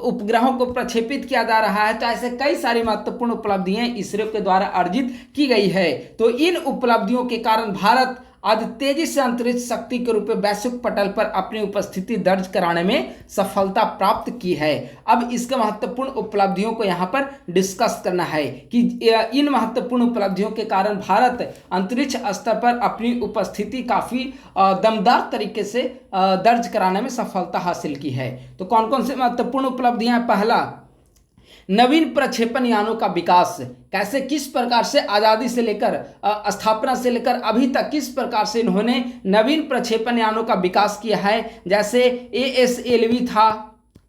उपग्रहों को प्रक्षेपित किया जा रहा है। तो ऐसे कई सारी महत्वपूर्ण उपलब्धियां इसरो के द्वारा अर्जित की गई है। तो इन उपलब्धियों के कारण भारत आज तेजी से अंतरिक्ष शक्ति के रूप में वैश्विक पटल पर अपनी उपस्थिति दर्ज कराने में सफलता प्राप्त की है। अब इसके महत्वपूर्ण उपलब्धियों को यहाँ पर डिस्कस करना है कि इन महत्वपूर्ण उपलब्धियों के कारण भारत अंतरिक्ष स्तर पर अपनी उपस्थिति काफी दमदार तरीके से दर्ज कराने में सफलता हासिल की है। तो कौन कौन से महत्वपूर्ण उपलब्धियां? पहला, नवीन प्रक्षेपण यानों का विकास। कैसे, किस प्रकार से आज़ादी से लेकर स्थापना से लेकर अभी तक किस प्रकार से इन्होंने नवीन प्रक्षेपण यानों का विकास किया है। जैसे ASLV था,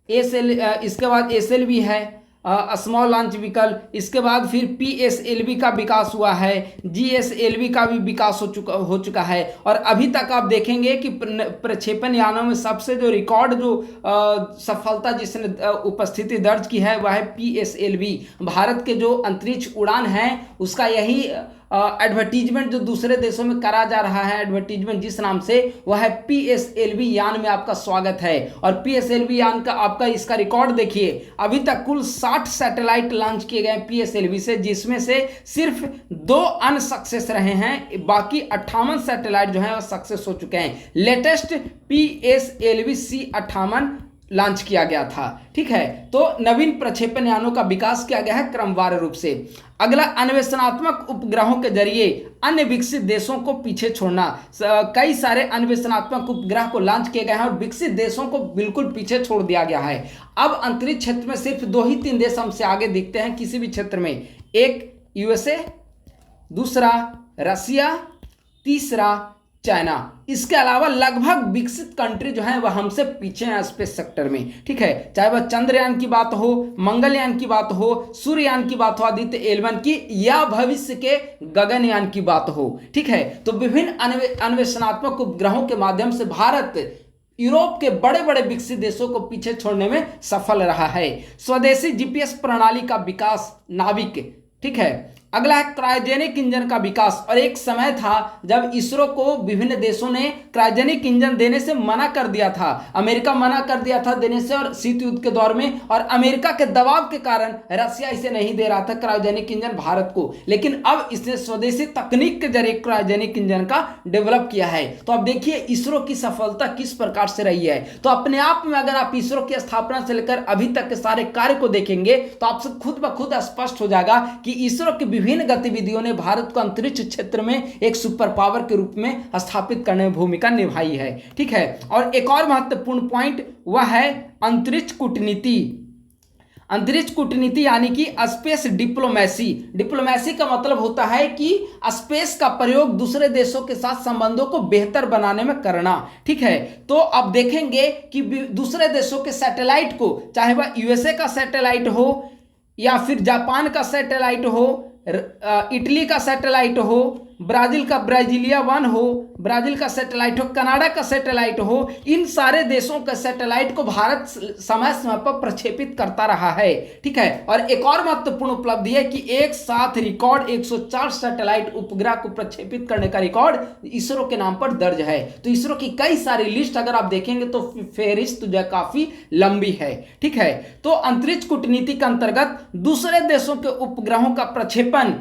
इसके बाद SLV है, स्मॉल लॉन्च व्हीकल, इसके बाद फिर PSLV का विकास हुआ है, GSLV का भी विकास हो चुका है। और अभी तक आप देखेंगे कि प्रक्षेपण यानों में सबसे जो रिकॉर्ड जो सफलता जिसने उपस्थिति दर्ज की है वह है PSLV। भारत के जो अंतरिक्ष उड़ान है उसका यही एडवर्टीजमेंट जो दूसरे देशों में करा जा रहा है, एडवर्टीजमेंट जिस नाम से, वह है PSLV यान में आपका स्वागत है। और PSLV यान का आपका इसका रिकॉर्ड देखिए, अभी तक कुल 60 सैटेलाइट लॉन्च किए गए PSLV से, जिसमें से सिर्फ 2 अनसक्सेस रहे हैं, बाकी 58 सैटेलाइट जो है वह सक्सेस हो चुके हैं। लेटेस्ट PSLV C58 लॉन्च किया गया था। ठीक है, तो नवीन प्रक्षेपण यानों का विकास किया गया है क्रमवार रूप से। अगला, अन्वेषणात्मक उपग्रहों के जरिए अन्य विकसित देशों को पीछे छोड़ना। कई सारे अन्वेषणात्मक उपग्रह को लॉन्च किए गए हैं और विकसित देशों को बिल्कुल पीछे छोड़ दिया गया है। अब अंतरिक्ष क्षेत्र में सिर्फ 2 ही 3 देश हमसे आगे दिखते हैं किसी भी क्षेत्र में। एक यूएसए, दूसरा रसिया, तीसरा चाइना। इसके अलावा लगभग विकसित कंट्री जो है वह हमसे पीछे हैं स्पेस सेक्टर में। ठीक है, चाहे वह चंद्रयान की बात हो, मंगलयान की बात हो, सूर्ययान की बात हो, आदित्य एल1 की, या भविष्य के गगनयान की बात हो। ठीक है, तो विभिन्न अन्वेषणात्मक उपग्रहों के माध्यम से भारत यूरोप के बड़े बड़े विकसित देशों को पीछे छोड़ने में सफल रहा है। स्वदेशी जीपीएस प्रणाली का विकास, नाविक। ठीक है, अगला है क्रायोजेनिक इंजन का विकास। और एक समय था जब इसरो को विभिन्न देशों ने क्रायोजेनिक इंजन देने से मना कर दिया था। अमेरिका मना कर दिया था देने से, और शीत युद्ध के दौर में, और अमेरिका के दबाव के कारण रसिया इसे नहीं दे रहा था क्रायोजेनिक इंजन भारत को। लेकिन अब इसने स्वदेशी तकनीक के जरिए क्रायोजेनिक इंजन का डेवलप किया है। तो अब देखिए इसरो की सफलता किस प्रकार से रही है। तो अपने आप में अगर आप इसरो की स्थापना से लेकर अभी तक के सारे कार्य को देखेंगे तो आपसे खुद ब खुद स्पष्ट हो जाएगा कि इसरो की विभिन्न गतिविधियों ने भारत को अंतरिक्ष क्षेत्र में एक सुपर पावर के रूप में स्थापित करने में भूमिका निभाई है। ठीक है, और एक और महत्वपूर्ण पॉइंट वह है अंतरिक्ष कूटनीति। अंतरिक्ष कूटनीति यानी कि स्पेस डिप्लोमेसी। डिप्लोमेसी का मतलब होता है कि स्पेस का प्रयोग दूसरे देशों के साथ संबंधों को बेहतर बनाने में करना। ठीक है, तो अब देखेंगे कि दूसरे देशों के सैटेलाइट को, चाहे वह यूएसए का सैटेलाइट हो या फिर जापान का सैटेलाइट हो, इटली का सैटेलाइट हो, ब्राजील का ब्राजीलिया 1 हो, ब्राजील का सैटेलाइट हो, कनाडा का सैटेलाइट हो, इन सारे देशों के सैटेलाइट को भारत समय समय पर प्रक्षेपित करता रहा है। ठीक है, और एक और महत्वपूर्ण उपलब्धि है कि एक साथ रिकॉर्ड 104 सैटेलाइट उपग्रह को प्रक्षेपित करने का रिकॉर्ड इसरो के नाम पर दर्ज है। तो इसरो की कई सारी लिस्ट अगर आप देखेंगे तो फेहरिस्त जो है काफी लंबी है। ठीक है, तो अंतरिक्ष कूटनीति के अंतर्गत दूसरे देशों के उपग्रहों का प्रक्षेपण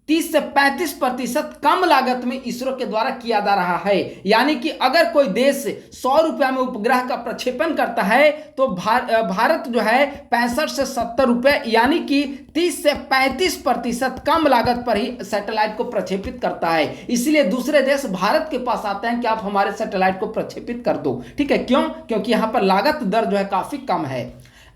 30 से 35% कम लागत में इसरो के द्वारा किया जा रहा है। यानी कि अगर कोई देश 100 रुपया में उपग्रह का प्रक्षेपण करता है तो भारत जो है 65 से 70 रुपये, यानी कि 30 से 35% कम लागत पर ही सैटेलाइट को प्रक्षेपित करता है। इसलिए दूसरे देश भारत के पास आते हैं कि आप हमारे सैटेलाइट को प्रक्षेपित कर दो। ठीक है, क्यों? क्योंकि यहाँ पर लागत दर जो है काफी कम है।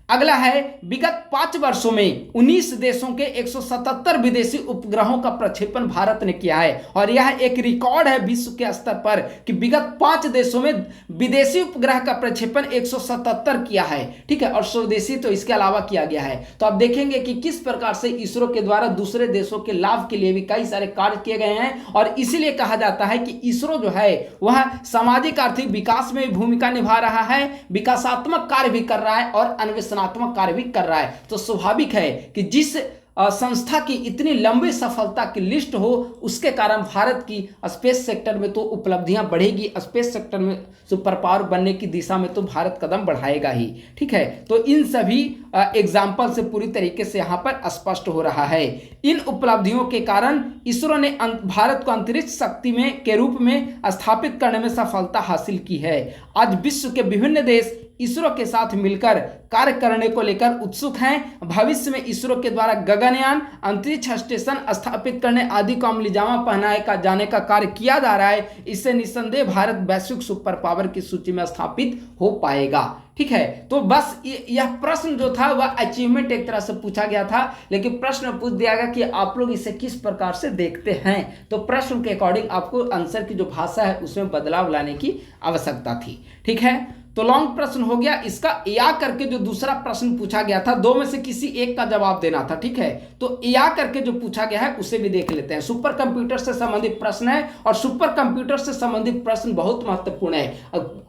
अगला है, विगत 5 वर्षों में 19 देशों के 177 विदेशी उपग्रहों का प्रक्षेपण भारत ने किया है। और यह एक रिकॉर्ड है विश्व के स्तर पर कि विगत 5 देशों में विदेशी उपग्रह का प्रक्षेपण 177 किया है। ठीक है, और स्वदेशी तो इसके अलावा किया गया है। तो आप देखेंगे कि किस प्रकार से इसरो के द्वारा दूसरे देशों के लाभ के लिए भी कई सारे कार्य किए गए हैं। और इसीलिए कहा जाता है कि इसरो जो है वह सामाजिक आर्थिक विकास में भूमिका निभा रहा है, विकासात्मक कार्य भी कर रहा है और अन्वेषणात्मक कार्य भी कर रहा है। तो स्वाभाविक है कि जिस संस्था की इतनी लंबी सफलता की लिस्ट हो उसके कारण भारत की स्पेस सेक्टर में तो उपलब्धियां बढ़ेगी, स्पेस सेक्टर में सुपर पावर बनने की दिशा में तो भारत कदम बढ़ाएगा ही। ठीक है, तो इन सभी एग्जाम्पल से पूरी तरीके से यहाँ पर स्पष्ट हो रहा है। इन उपलब्धियों के कारण इसरो ने भारत को अंतरिक्ष शक्ति में के रूप में स्थापित करने में सफलता हासिल की है। आज विश्व के विभिन्न देश इसरो के साथ मिलकर कार्य करने को लेकर उत्सुक हैं। भविष्य में इसरो के द्वारा गगनयान, अंतरिक्ष स्टेशन स्थापित करने आदि को अमली जामा पहनाए का जाने का कार्य किया जा रहा है। इससे निस्संदेह भारत वैश्विक सुपर पावर की सूची में स्थापित हो पाएगा। ठीक है, तो बस यह प्रश्न जो था वह अचीवमेंट एक तरह से पूछा गया था, लेकिन प्रश्न पूछ दिया गया कि आप लोग इसे किस प्रकार से देखते हैं। तो प्रश्न के अकॉर्डिंग आपको आंसर की जो भाषा है उसमें बदलाव लाने की आवश्यकता थी। ठीक है, तो लॉन्ग प्रश्न हो गया। इसका या करके जो दूसरा प्रश्न पूछा गया था, 2 में से किसी एक का जवाब देना था। ठीक है, तो या करके जो पूछा गया है उसे भी देख लेते हैं। सुपर कंप्यूटर से संबंधित प्रश्न है और सुपर कंप्यूटर से संबंधित प्रश्न बहुत महत्वपूर्ण है।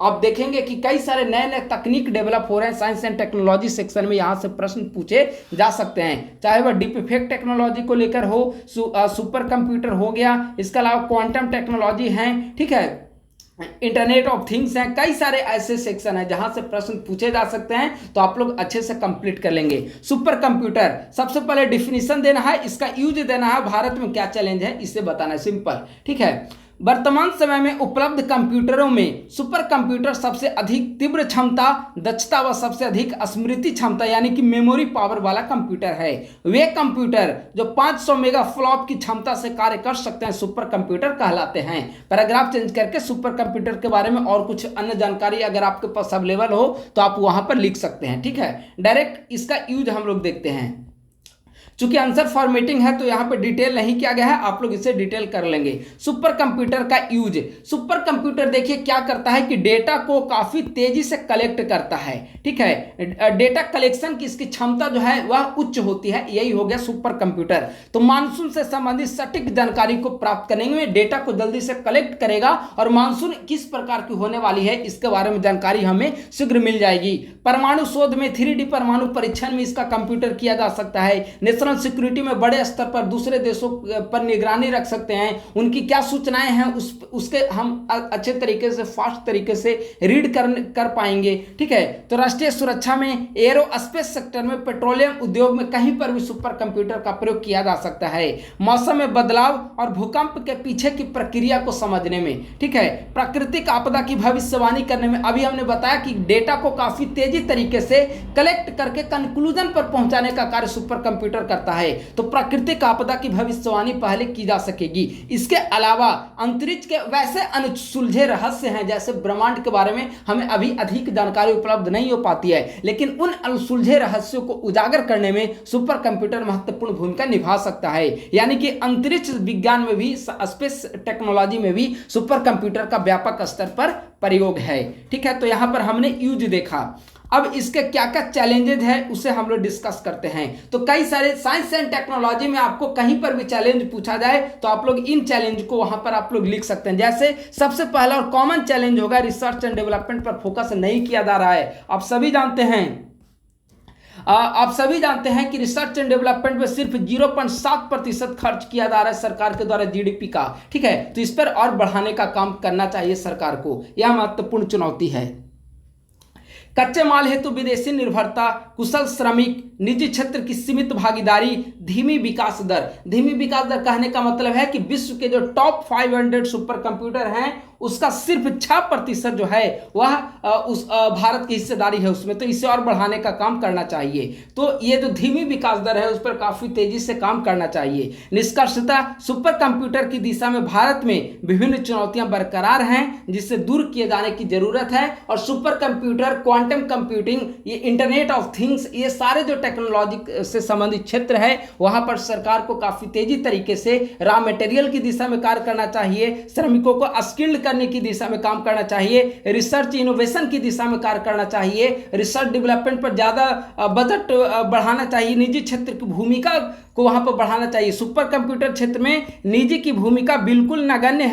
आप देखेंगे कि कई सारे नए नए तकनीक डेवलप हो रहे हैं। साइंस एंड टेक्नोलॉजी सेक्शन में यहाँ से प्रश्न पूछे जा सकते हैं, चाहे वह डीप इफेक्ट टेक्नोलॉजी को लेकर हो, सुपर कंप्यूटर हो गया, इसके अलावा क्वांटम टेक्नोलॉजी है। ठीक है, इंटरनेट ऑफ थिंग्स हैं, कई सारे ऐसे सेक्शन हैं जहां से प्रश्न पूछे जा सकते हैं। तो आप लोग अच्छे से कंप्लीट कर लेंगे। सुपर कंप्यूटर, सबसे पहले डिफिनीशन देना है, इसका यूज देना है, भारत में क्या चैलेंज है इसे बताना है, सिंपल। ठीक है, वर्तमान समय में उपलब्ध कंप्यूटरों में सुपर कंप्यूटर सबसे अधिक तीव्र क्षमता, दक्षता व सबसे अधिक स्मृति क्षमता यानी कि मेमोरी पावर वाला कंप्यूटर है। वे कंप्यूटर जो 500 मेगा फ्लॉप की क्षमता से कार्य कर सकते हैं सुपर कंप्यूटर कहलाते हैं। पैराग्राफ चेंज करके सुपर कंप्यूटर के बारे में और कुछ अन्य जानकारी अगर आपके पास अवेलेबल हो तो आप वहां पर लिख सकते हैं। ठीक है, डायरेक्ट इसका यूज हम लोग देखते हैं। चूंकि आंसर फॉर्मेटिंग है तो यहाँ पे डिटेल नहीं किया गया है, आप लोग इसे डिटेल कर लेंगे। सुपर कंप्यूटर का यूज, सुपर कंप्यूटर देखिए क्या करता है कि डेटा को काफी तेजी से कलेक्ट करता है। ठीक है, डेटा कलेक्शन की इसकी क्षमता जो है वह उच्च होती है, यही हो गया सुपर कंप्यूटर। तो मानसून से संबंधित सटीक जानकारी को प्राप्त करने में डेटा को जल्दी से कलेक्ट करेगा और मानसून किस प्रकार की होने वाली है इसके बारे में जानकारी हमें शीघ्र मिल जाएगी। परमाणु शोध में 3D परमाणु परीक्षण में इसका कंप्यूटर किया जा सकता है। नेशनल सिक्योरिटी में बड़े स्तर पर दूसरे देशों पर निगरानी रख सकते हैं, उनकी क्या सूचनाएं हैं उसके हम अच्छे तरीके से फास्ट तरीके से रीड कर पाएंगे। ठीक है, तो राष्ट्रीय सुरक्षा में एरोस्पेस सेक्टर में पेट्रोलियम उद्योग में कहीं पर भी सुपर कंप्यूटर का प्रयोग किया जा सकता है। मौसम में बदलाव और भूकंप के पीछे की प्रक्रिया को समझने में, ठीक है, प्राकृतिक आपदा की भविष्यवाणी करने में, अभी हमने बताया कि डेटा को काफी तेजी तरीके से कलेक्ट करके कंक्लूजन पर पहुंचाने का कार्य सुपर कंप्यूटर करता है। तो प्राकृतिक आपदा की भविष्यवाणी पहले की जा सकेगी। इसके अलावा अंतरिक्ष के वैसे अनसुलझे रहस्य हैं, जैसे ब्रह्मांड के बारे में हमें अभी अधिक जानकारी उपलब्ध नहीं हो पाती है, लेकिन उन अनसुलझे रहस्यों को उजागर करने में सुपर कंप्यूटर महत्वपूर्ण भूमिका निभा सकता है। यानी कि अंतरिक्ष विज्ञान में भी, स्पेस टेक्नोलॉजी में भी सुपर कंप्यूटर का व्यापक स्तर पर प्रयोग है। ठीक है, तो यहां पर हमने यूज देखा। अब इसके क्या क्या चैलेंजेस है उसे हम लोग डिस्कस करते हैं। तो कई सारे साइंस एंड टेक्नोलॉजी में आपको कहीं पर भी चैलेंज पूछा जाए तो आप लोग इन चैलेंज को वहां पर आप लोग लिख सकते हैं। जैसे सबसे पहला और कॉमन चैलेंज होगा रिसर्च एंड डेवलपमेंट पर फोकस नहीं किया जा रहा है। आप सभी जानते हैं कि रिसर्च एंड डेवलपमेंट में सिर्फ 0.7% खर्च किया जा रहा है सरकार के द्वारा जीडीपी का। ठीक है, तो इस पर और बढ़ाने का काम करना चाहिए सरकार को, यह महत्वपूर्ण चुनौती है। कच्चे माल हेतु विदेशी निर्भरता, कुशल श्रमिक, निजी क्षेत्र की सीमित भागीदारी, धीमी विकास दर। धीमी विकास दर कहने का मतलब है कि विश्व के जो टॉप 500 सुपर कंप्यूटर हैं उसका सिर्फ 6% जो है वह उस भारत की हिस्सेदारी है उसमें, तो इसे और बढ़ाने का काम करना चाहिए। तो ये जो धीमी विकास दर है उस पर काफी तेजी से काम करना चाहिए। निष्कर्षतः सुपर कंप्यूटर की दिशा में भारत में विभिन्न चुनौतियां बरकरार हैं जिससे दूर किए जाने की जरूरत है। और सुपर कंप्यूटर, क्वांटम कंप्यूटिंग, ये इंटरनेट ऑफ थिंग्स, ये सारे जो टेक्नोलॉजी से संबंधित क्षेत्र है वहां पर सरकार को काफी तेजी तरीके से रॉ मटेरियल की दिशा में कार्य करना चाहिए, श्रमिकों को स्किल्ड करने की दिशा में काम करना चाहिए, रिसर्च इनोवेशन की दिशा में कार्य करना चाहिए, रिसर्च डेवलपमेंट पर ज्यादा बजट बढ़ाना चाहिए, निजी क्षेत्र की भूमिका को वहां पर बढ़ाना चाहिए। सुपर कंप्यूटर क्षेत्र में निजी की भूमिका बिल्कुल नगण्य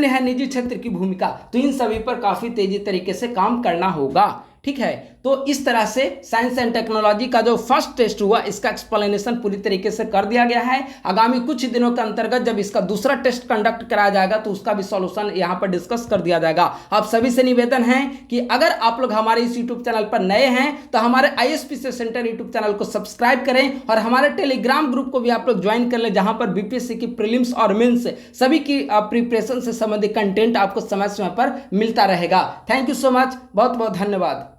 है निजी क्षेत्र की भूमिका। तो इन सभी पर काफी तेजी तरीके से काम करना होगा। ठीक है, तो इस तरह से साइंस एंड टेक्नोलॉजी का जो फर्स्ट टेस्ट हुआ इसका एक्सप्लेनेशन पूरी तरीके से कर दिया गया है। आगामी कुछ दिनों के अंतर्गत जब इसका दूसरा टेस्ट कंडक्ट कराया जाएगा तो उसका भी सॉल्यूशन यहां पर डिस्कस कर दिया जाएगा। आप सभी से निवेदन है कि अगर आप लोग हमारे इस यूट्यूब चैनल पर नए हैं तो हमारे ISPC सेंटर यूट्यूब चैनल को सब्सक्राइब करें और हमारे टेलीग्राम ग्रुप को भी आप लोग ज्वाइन कर लें, जहां पर बीपीएससी की प्रीलिम्स और मेंस सभी की प्रिपरेशन से संबंधित कंटेंट आपको समय समय पर मिलता रहेगा। थैंक यू सो मच, बहुत बहुत धन्यवाद।